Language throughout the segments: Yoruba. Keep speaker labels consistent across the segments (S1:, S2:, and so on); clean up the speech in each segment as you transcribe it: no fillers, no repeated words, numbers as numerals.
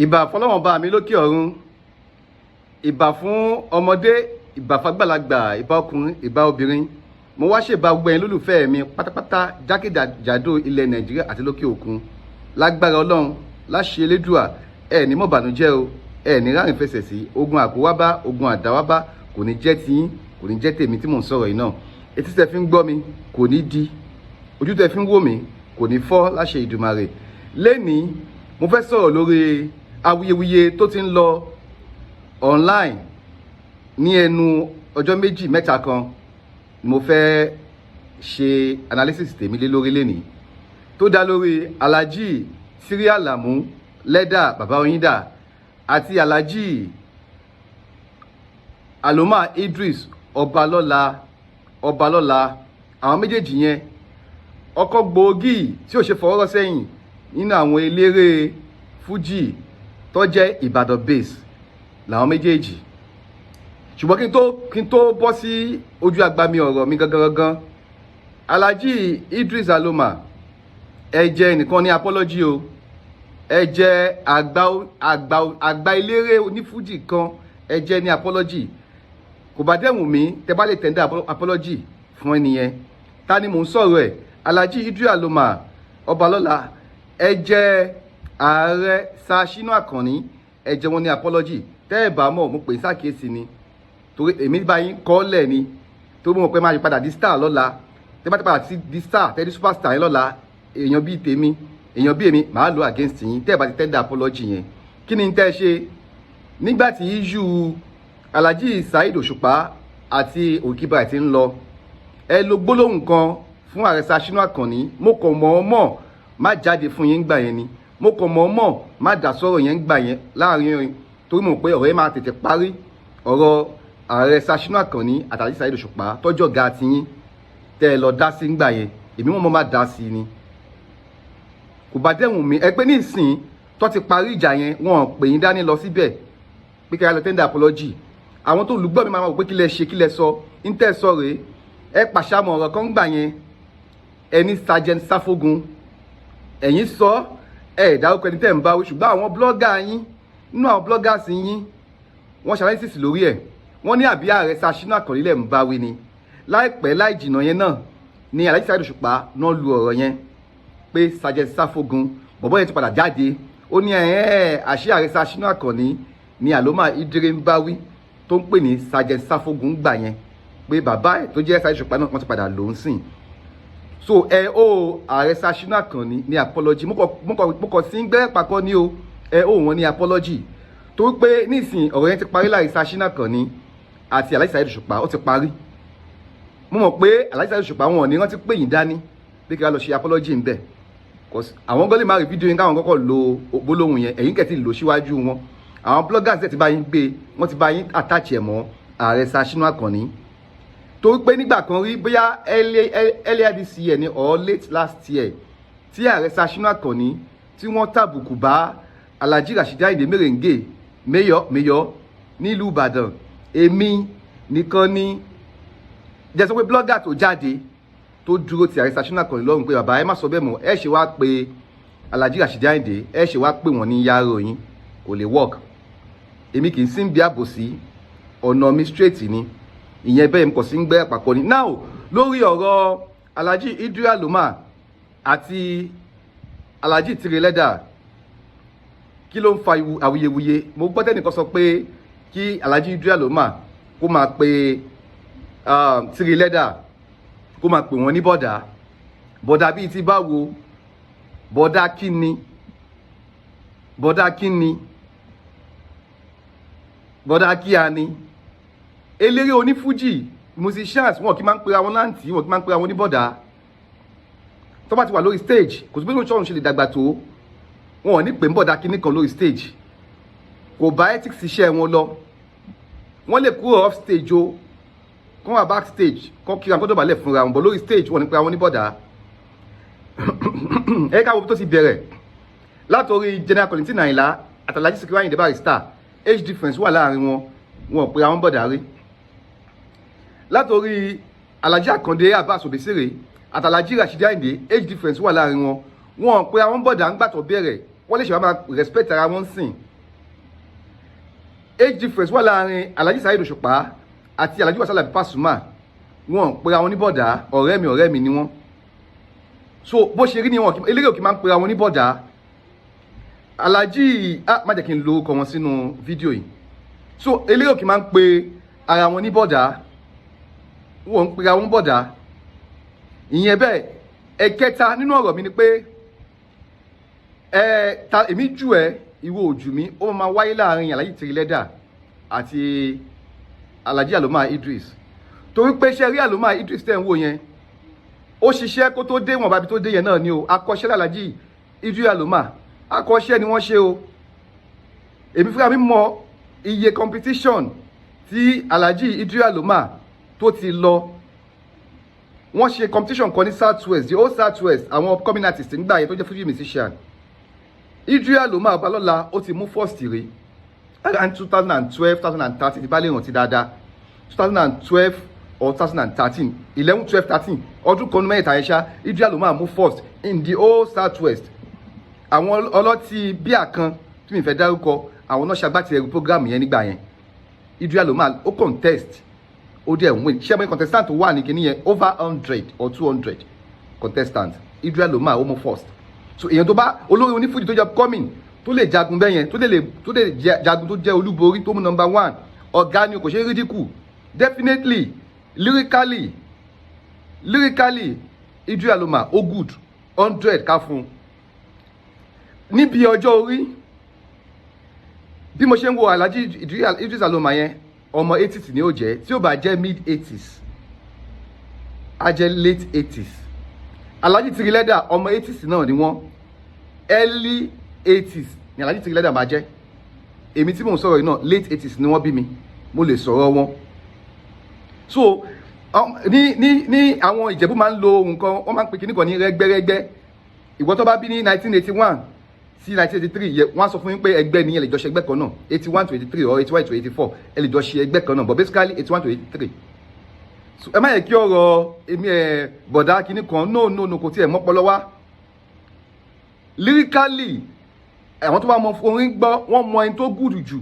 S1: ìbà fọlọ́wọ́n bá mi lókè ọ̀run, ìbà fún ọmọdé, ìbà fàgbàlagbà, ìbà ọkùnrin, ìbà obìnrin. Mo wá ṣèbà gbogbo ẹ̀yin lólùfẹ́ mi pátápátá jákèjádò ilẹ̀ Nàìjíríà àti lókè òkun. Lágbára Ọlọ́run, láṣẹ Elédùà, ẹ ní mọ̀ bànújẹ́ o, ẹ ní rárín fẹsẹ̀ sí. Ogun àkówábá, ogun àdáwábá kò ní jẹ́ tiyín, kò ní jẹ́ tèmi tí mò ń sọ̀rọ̀ yìí náà. Etí tẹ́ fi ń gbọ́ mi kò ní di, ojú tẹ́ fi ń wò mí kò ní fọ́ láṣẹ Ìdùmarè. Lénìí mo fẹ́ sọ̀rọ̀ lórí awuyewuye tó ti ń lọ online ní ẹnu ọjọ́ méjì mẹ́ta kan. Mo fẹ́ ṣe analysis tèmi lé lórí lénìí tó dá lórí Alhaji Tiri Alamu lẹ́dà bàbá Oyinda àti Alhaji Aloma Idris Obalola àwọn méjèèjì yẹn ọkọ̀ gbòógì tí ó ṣe fọwọ́rọ́ sẹ́yìn nínú àwọn eléré Fuji tó jẹ́ Ìbàdàn base làwọn méjèèjì. Ṣùgbọ́n kí n tó bọ́ sí ojú agbami ọ̀rọ̀ mi gangan, Alhaji Idris Aloma ẹ jẹ́ nìkan ní apology o, ẹ jẹ́ àgbà eléré onífújì kan, ẹ jẹ́ ní apology. Kò bá dẹ̀wùn mí tẹ́ bá lè tẹ̀ndé apology fún ẹnìyẹn. Ta ni mò ń sọ̀rọ̀ ẹ̀? Alhaji Idris Aloma Obalola ẹ jẹ́ ààrẹ Ṣàṣínú Àkànní, ẹ jẹ́ wọn ní apology. Tẹ́ ẹ bá mọ̀ mo pè é ṣàkíyèsí ni, torí èmi bá yín kọ́lẹ̀ ni, torí mo mọ̀ pé máa yí padà di star lọ́la. Tẹ́ bá ti padà sí di star, tẹ́ di superstar yẹn lọ́la, èèyàn bíi tèmi, èèyàn bíi èmi màá lò against yín tẹ́ ẹ bá ti tẹ́ndà apology yẹn. Kí ni tẹ́ ẹ ṣe nígbà tí issue Alhaji Saheed Osupa àti Òkìbà ti ń lọ? Ẹ lo gbólóhùn kan fún ààrẹ Ṣàṣínú Àkànní. Mo kàn mọ̀ọ́mọ̀ má jáde fún yín gbà yẹn ni, mo kàn mọ̀ọ́mọ̀ má dá sọ̀rọ̀ yẹn gbà yẹn láàrin, torí mo pé ọ̀rọ̀ yẹn máa tètè parí. Ọ̀rọ̀ ààrẹ Ṣàṣínú Àkànní àti Alhaji Saheed Osupa tọ́jọ́ ga ti yín tẹ́ ẹ lọ dá sí gbà yẹn, èmi mọ̀ má dá sí ni. Kò bá dẹ̀wùn mí ẹ pé ní ìsìn tó ti parí ìjà yẹn wọn pè yín dání lọ síbẹ̀ pé kí ẹ lọ tẹ́ndà apology. Àwọn tó lùgbọ́ mi máa wò pé kí lẹ ṣe kí lẹ sọ ń tẹ́ sọ rèé. Ẹ pàṣàmọ̀ ọ̀rọ̀ kan gbà yẹn, ẹni Sergeant Sáfógun ẹ̀yin sọ ẹ̀ dárúkọ ẹni tẹ́ ń báwí, ṣùgbọ́n àwọn blọ́gà yín nínú àwọn bloggers yín wọ́n ṣàlàyé lórí ẹ̀. Wọ́n ní àbí ààrẹ Ṣàṣínú Àkànní lẹ̀ ń báwí ni. Láìpẹ́ láì jìnnà yẹn náà ni Alhaji Saheed Osupa náà lu ọ̀rọ̀ yẹn pé Sergeant Sáfógun bọ̀bọ́ yẹn ti padà jáde. Ó ní àṣé ààrẹ Ṣàṣínú Àkànní ni Aloma Idris ń báwí tó ń pè ní Sergeant Sáfógun gbà yẹn, pé bàbá ẹ̀ tó jẹ́ Saheed Osupa náà wọ́n ti padà lò ń sìn. So ààrẹ Ṣàṣínú Àkànní ní apology. Mo kàn sí ń gbẹ́ pàkọ́ ní o, wọn ní apology. Torí pé nísìn ọ̀rọ̀ yẹn ti parí láàrin Ṣàṣínú Àkànní àti Alhaji Saheed Osupa, ó ti parí. Mo mọ̀ pé Alhaji Saheed Osupa wọn ò ní rántí pé yín dání pé kí a lọ ṣe apology ń bẹ̀. Àwọn gọ́lì máa rí fídíò yín káwọn kọ́kọ́ lo gbólóhùn yẹn, ẹ̀yin kẹ́tì lò síwájú wọn. Àwọn bloggers ẹ̀ ti bá yín gbé, wọ́n ti bá yín attach ẹ̀ mọ́ ààrẹ Ṣàṣínú Àkànní. Torí pé nígbà kan rí bóyá earlier this year ni or late last year tí ààrẹ Ṣàṣínú Àkànní tí wọ́n tàbùkù bá Alhaji Rashidi Ayinde Merengue Mayor nílùú Ìbàdàn. Èmi nìkan ni jẹ́ sọ pé blogger tó jáde tó dúró ti ààrẹ Ṣàṣínú Àkànní lọ́rùn pé bàbá ẹ má sọ bẹ́ẹ̀ mọ́, ẹ ṣe wá pé Alhaji Rashidi Ayinde, ẹ ṣe wá pé wọ́n ní yàrá yín, kò lè work. Èmi kì í sí ń bí àbòsí, ọ̀nà mi straight ni, ìyẹn bẹ́ẹ̀ kò sí ń gbẹ́ àpapọ̀ ni. Now lórí ọ̀rọ̀ Alhaji Idris Aloma àti Alhaji Tiri lẹ́dà, kí ló ń fa awuyewuye? Mo gbọ́ tẹ́nìkan sọ pé kí Alhaji Idris Aloma kó máa pe Tiri lẹ́dà, kó máa pè wọ́n ní bọ̀dà bíi ti báwo? Bọ̀dà kí ni? Bọ̀dà kí a ni? Eléré onífújì musicians wọn kì í máa ń pera wọn láǹtì, wọn kì í máa ń pera wọn ní bọ̀dà. Tó bá ti wà lórí stage, kò sí bí lóòótọ́ òun ṣe lè dàgbà tó, wọn ò ní pè ń bọ̀dà kíní kan lórí stage. Kò bá ethics iṣẹ́ wọn lọ. Wọ́n lè kúrò off stage o, kán wà backstage, kán kíra kó dọ̀bálẹ̀ fúnra wọn, bọ̀ lórí stage wọn ní pera wọn ní bọ̀dà. Ẹ ká wo tó ti bẹ̀rẹ̀ látòrí General Kollington Àyìnlá àti Alhaji Sikiru Ayinde Barrister, age difference wà láàrin wọn, wọn ò pera wọn bọ̀dà rí. Látòrí Alhaji Akande Abbas Obesere àti Alhaji Rashidi Ayinde, age difference wà láàrin wọn, wọn ò pera wọn bọ̀dà ń gbàtọ̀ bẹ̀rẹ̀ wọ́n lè ṣe wá máa respect ara wọn sìn. Age difference wà láàrin Alhaji Saheed Osupa àti Alhaji Wasalabi Pasuma. Wọ́n pera wọn ní bọ̀dá, ọ̀rẹ́ mi ni wọ́n. So bó ṣe rí ni wọn eléré òkè máa ń pera wọn ní bọ̀dá. Alhaji má jẹ́ kí n lo orúkọ wọn sínú fídíò yìí. So eléré òkè máa ń pe ara wọn ní bọ̀dá. Wọ́n ń pera wọn bọ̀dá. Ìyẹn bẹ́ẹ̀ ẹ̀kẹta nínú ọ̀rọ̀ mi ni pé èmi jù ẹ́ ìwọ ojú mi ó máa wáyé láàrin Alhaji Tiri Leather àti Alhaji Aloma Idris. Torí pé ṣe rí Aloma Idris tẹ́ ń wò yẹn ó ṣiṣẹ́ kó tó dé wọn bábi tó dé yẹn náà ni o. Akọ́ṣẹ́ Alhaji Idris Aloma akọ́ṣẹ́ ni wọ́n ṣe o. Èmi fúnra mi mọ iye competition tí Alhaji Idris Aloma tó ti lọ. Wọ́n ṣe competition kan ní South West, the old South West, àwọn upcoming artist nígbà yẹn tó jẹ́ Fuji musician. Idris Aloma Obalola ó ti mú first rí around 2012 2013 ti bá lè rántí dáadáa 2012 or 2013 11 12 13 ọdún kan mẹ́ta yẹn ṣá. Idris Aloma mú first in the old South West. Àwọn ọlọ́tí bíà kan tí mi fẹ́ dárúkọ àwọn náà ṣagbátẹrù program yẹn nígbà yẹn. Idris Aloma ó contest ó dẹ̀ win. Ṣé ẹ̀mọ́ contestant wà ní kíní yẹn over 100 or 200 contestant. Idris Aloma ó mú first. So èèyàn tó bá olórí onífújì tó jẹ́ coming tó lè jagun bẹ́ẹ̀ yẹn tó lè jagun tó jẹ́ olúborí tó mú number 1 ọ̀gá ni kò ṣe ridicule. Definitely lyrically Idris Aloma ó good 100 ká fún un. Níbi ọjọ́ orí bí mo ṣe ń wo Alhaji Idris Aloma yẹn ọmọ 80s ni ó jẹ́ tí ó bá jẹ́ mid 80s á jẹ́ late 80s. Alhaji Tiri Leather ọmọ 80s náà ni wọ́n early 80s ni Alhaji Tiri Leather máa jẹ́. Èmi tí mò ń sọ̀rọ̀ yìí náà late 80s ni wọ́n bí mi mo lè sọ̀rọ̀ wọn. So ní àwọn Ìjẹ̀bú máa ń lo nǹkan wọ́n máa ń pè kíní kan ní rẹ́gbẹ́rẹ́gbẹ́. Ìwọ tó bá bí ní 1981 sí 1983 yẹ wọ́n á sọ fún yín pé ẹgbẹ́ ni ẹ lè jọ ṣe ẹgbẹ́ kan náà 81 to 83 or 81 to 84 ẹ lè jọ ṣe ẹgbẹ́ kan náà but basically 81 to 83. So ẹ má yẹ kí ọ̀rọ̀ èmi bọ̀dá kíní kan no kò tiẹ̀ mọ́pọlọ wá. Lyrically àwọn tó bá mọ orin gbọ́ wọ́n mọ ẹni tó gùdù jù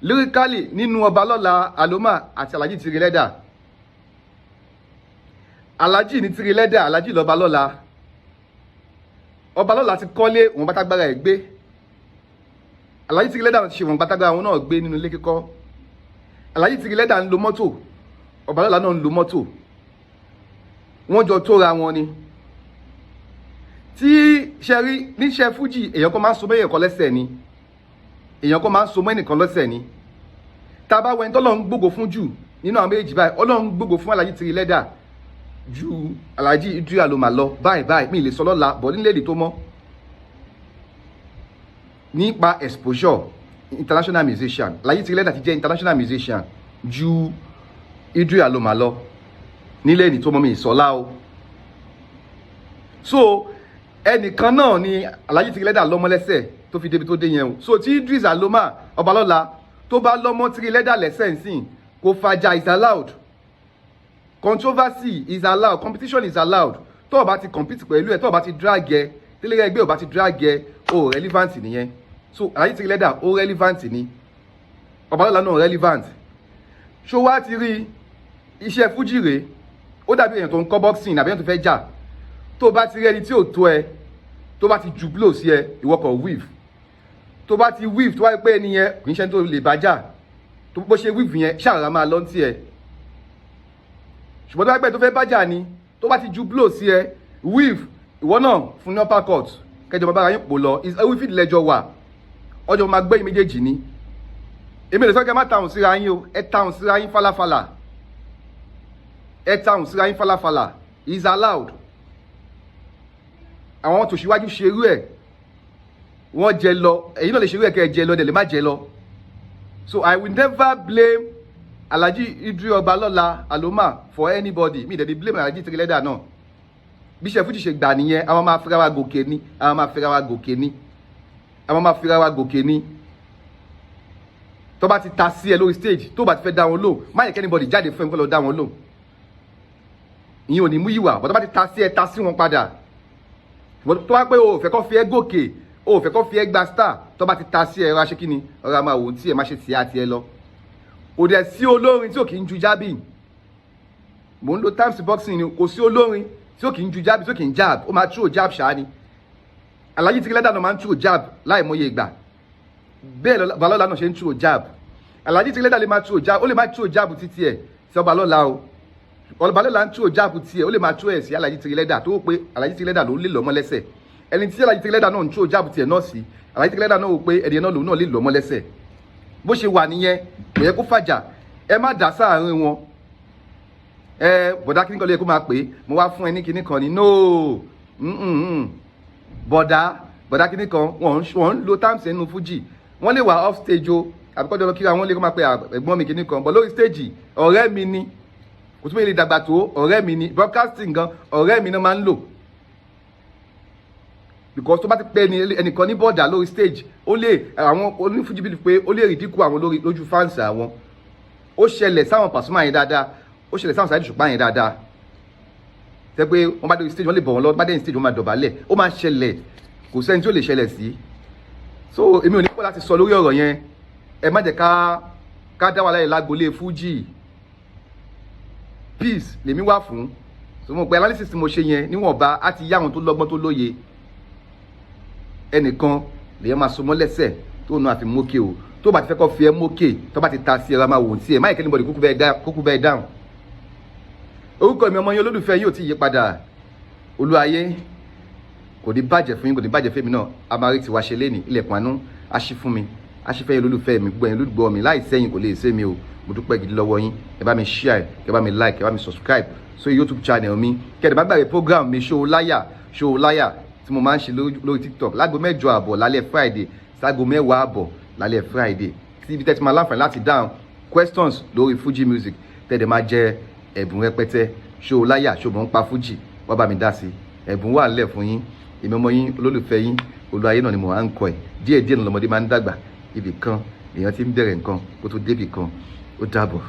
S1: lyrically nínú Obalola Aloma àti Alhaji Tiri Leather. Alhaji ní Tiri Leather, Alhaji l'Obalola. Obalola ti kọ́lé òun bátágbára ẹ̀ gbé. Alhaji Tiri Leather ti ṣe wọn bátágbára wọn náà gbé nínú ilé kíkọ́. Alhaji Tiri Leather ń lo mọ́tò Obalola náà ń lo mọ́tò. Wọ́n jọ tóra wọn ni. Tí ṣe rí níṣẹ́ Fuji èèyàn kan máa ń so mọ́ èèyàn kan lẹ́sẹ̀ ni. Èèyàn kan máa ń so mọ́ ẹnìkan lọ́sẹ̀ ni. Tá a bá wẹ́n tọ́lọ́run gbógo fún jù nínú àwọn méjì báyìí Ọlọ́run gbógo fún Alhaji Tiri Leather ju Alhaji Idris Aloma lọ báyìí mi lè sọ lọ́la bọ̀ nílé èdè tó mọ́ nípa exposure international musician. Alhaji Tiri Leather ti jẹ́ international musician ju Idris Aloma lọ nílé èdè tó mọ́ mi ìsọ̀lá o. So ẹnìkan náà ni Alhaji Tiri Leather lọ́mọ lẹ́sẹ̀ tó fi débi tó dé yẹn o. So tí Idris Aloma Obalola tó bá lọ́mọ Tiri Leather lẹ́sẹ̀ nsìn kò fàjà is allowed. Controversy is allowed, competition is allowed. Tó o bá ti compete pẹ̀lú ẹ̀, tó o bá ti drag ẹ, tẹ́lẹ̀ ẹgbẹ́ o bá ti drag ẹ, o relevant nìyẹn. So Alhaji Tiri Leather o relevant ni, Obalola náà relevant. Ṣó wá ti rí iṣẹ́ Fuji rèé, ó dàbí èèyàn tó ń kọ́ boxing àbí èèyàn tó fẹ́ jà. Tó o bá ti rí ẹni tí ò tó ẹ, tó bá ti ju blow sí ẹ, ìwọ kàn weave. Tó bá ti weave tó wáyé pé ẹni yẹn kì í ṣe tó lè bá jà. Tó bó ṣe weave yẹn, ṣàrà máa lọ sí ẹ. Ṣùgbọ́n tó bá pẹ́ tó fẹ́ bájà ni tó bá ti ju blow sí ẹ weave ìwọ náà fún ní upper court kẹjọ bàbá yín pò lọ ẹwí fìdí lẹ́jọ́ wà ọjọ́ máa gbẹ́yìn méjèèjì ni. Èmi lè sọ kẹ́ má tàùn síra yín o, ẹ tàùn síra yín fálàfàlà, ẹ tàùn síra yín fálàfàlà is allowed. Àwọn tó ṣíwájú ṣerú ẹ̀ wọ́n jẹ lọ, èyí náà lè ṣerú ẹ̀ kẹ́ ẹ jẹ lọ dẹ̀ lè má jẹ lọ. So I will never blame Alhaji Idris Obalola Aloma for anybody. Mi dey blame Alhaji Tiri Leather náà. Bí ṣe Fuji ṣe gbà nìyẹn, àwọn máa fira wa gòkè ni, àwọn máa fira wa gòkè ni. Àwọn máa fira wa gòkè ni. Tó bá ti ta sí ẹ lórí stage, tó bá ti fẹ́ dá wọn lò, má yẹ kí anybody jáde fún ẹ kó lọ dá wọn lò. Ìyẹn ò ní mú ìwà, bó tó bá ti ta sí ẹ, ta sí wọn padà. Tó bá pé o fẹ́ kó fi ẹ gòkè, o fẹ́ kó fi ẹ gba star tó bá ti ta sí ẹ ra ṣe kíni ọ̀rọ̀ máa wò tí ẹ má ṣe tì àti ẹ lọ kò dẹ̀ sí olórin tí ò kì í ju jábì mò ń lo times boxing ni kò sí olórin tí ò kì í ju jábì tí ò kì í jab ó máa true jab ṣáá ni Alhaji Tiri náà máa ń true jab láì mọye ìgbà bẹ́ẹ̀ Obalola náà ṣe ń true jab Alhaji Tiri lè máa true jab ó lè máa true jab títí ẹ̀ sí Obalola o Obalola ń true jab tiẹ̀ ó lè máa true ẹ̀ sí Alhaji Tiri tó pé Alhaji Tiri ló lè lọ́mọ lẹ́sẹ̀ ẹni tí Alhaji Tiri náà ń true jab tiẹ̀ náà sí Alhaji Tiri náà wò pé ẹni náà lòun náà lè lọ́mọ lẹ́sẹ̀ bó ṣe wà nìyẹn kò yẹ kó fàjà ẹ má dá sáàárín wọn bọ̀dá kíní kan ló yẹ kó máa pè é mo wá fún ẹ ní kíní kan ní no bọ̀dá kíní kan wọ́n ń lo times nínú Fuji wọ́n lè wà off stage o àbíkọ́jọ́ lọ kíra wọ́n lè kó máa pe ẹ̀gbọ́n mi kíní kan bọ̀ lórí stage ọ̀rẹ́ mi ni kò tún bẹ́ẹ̀ lè dàgbà tó ọ̀rẹ́ mi ni broadcasting gan ọ̀rẹ́ mi náà máa ń lò because tó bá ti pẹ́ ẹnìkan ní bọ́ọ̀dà lórí stage ó lè àwọn onífújì bíi pé ó lè ridicule àwọn lójú fans àwọn ó ṣẹlẹ̀ sáwọn Pasuma yẹn dáadáa ó ṣẹlẹ̀ sáwọn Saheed Òṣùpá yẹn dáadáa tẹ́ pé wọ́n bá dé stage wọ́n lè bọ̀ wọ́n lọ bá dé stage wọ́n máa dọ̀bálẹ̀ ó máa ṣẹlẹ̀ kò sẹ́ni tí ó lè ṣẹlẹ̀ sí so èmi ò ní pọ̀ láti sọ lórí ọ̀rọ̀ yẹn ẹ má jẹ́ ká dá wà láyé lágbolé Fuji peace lèmi wà fún so mo pé analysis tí mo ṣe yẹn níwọ̀nba á ti yá àwọn tó lọ́gbọ́n tó lóye ẹnìkan lèyàn máa so mọ́ lẹ́sẹ̀ tó nu àfi mókè o tó bá ti fẹ́ kọ́ fi ẹ́ mókè tó bá ti ta sí ẹ̀rọ máa wò sí ẹ̀ máa ìkẹ́ni bọ̀dì kúkú bẹ́ẹ̀ dáhùn orúkọ mi ọmọ yín olólùfẹ́ yóò ti yí padà Olúayé kò ní bàjẹ́ fún yín kò ní bàjẹ́ fún mi náà amárè tí wàá ṣe lé ní ilẹ̀kùn àánú aṣí fún mi aṣí fẹ́ yín olólùfẹ́ mi gbọ́ yín olùgbọ́ mi láì sẹ́yìn kò lè ṣe mi o mo dúpẹ́ gidi lọ́wọ́ yín ẹ bá mi share ẹ bá mi like ẹ bá mi subscribe sórí YouTube channel mi kẹ́ẹ̀dẹ̀ bá gbàgbé program mi Show Láyà tí mo máa ń ṣe lórí TikTok láago 8 àbọ̀ lálẹ́ Friday sáago 10 àbọ̀ lálẹ́ Friday tí ibi tẹ́tí máa láǹfààní láti dáhùn questions lórí Fuji music tẹ́ẹ̀dẹ̀ máa jẹ ẹ̀bùn rẹpẹtẹ Show Láyà ṣòbọ̀ ń pa Fuji wọ́n bá mi dá sí ẹ̀bùn wà nílẹ̀ fún yín èmi ọmọ yín olólùfẹ́ yín Olúayé náà ni mo máa ń kọ́ ẹ̀ díẹ̀díẹ̀ ní ọmọdé máa ń dàgbà ibì kan èèyàn ti ń bẹ̀rẹ̀ nǹkan kó tó débì kan ó dàbọ̀.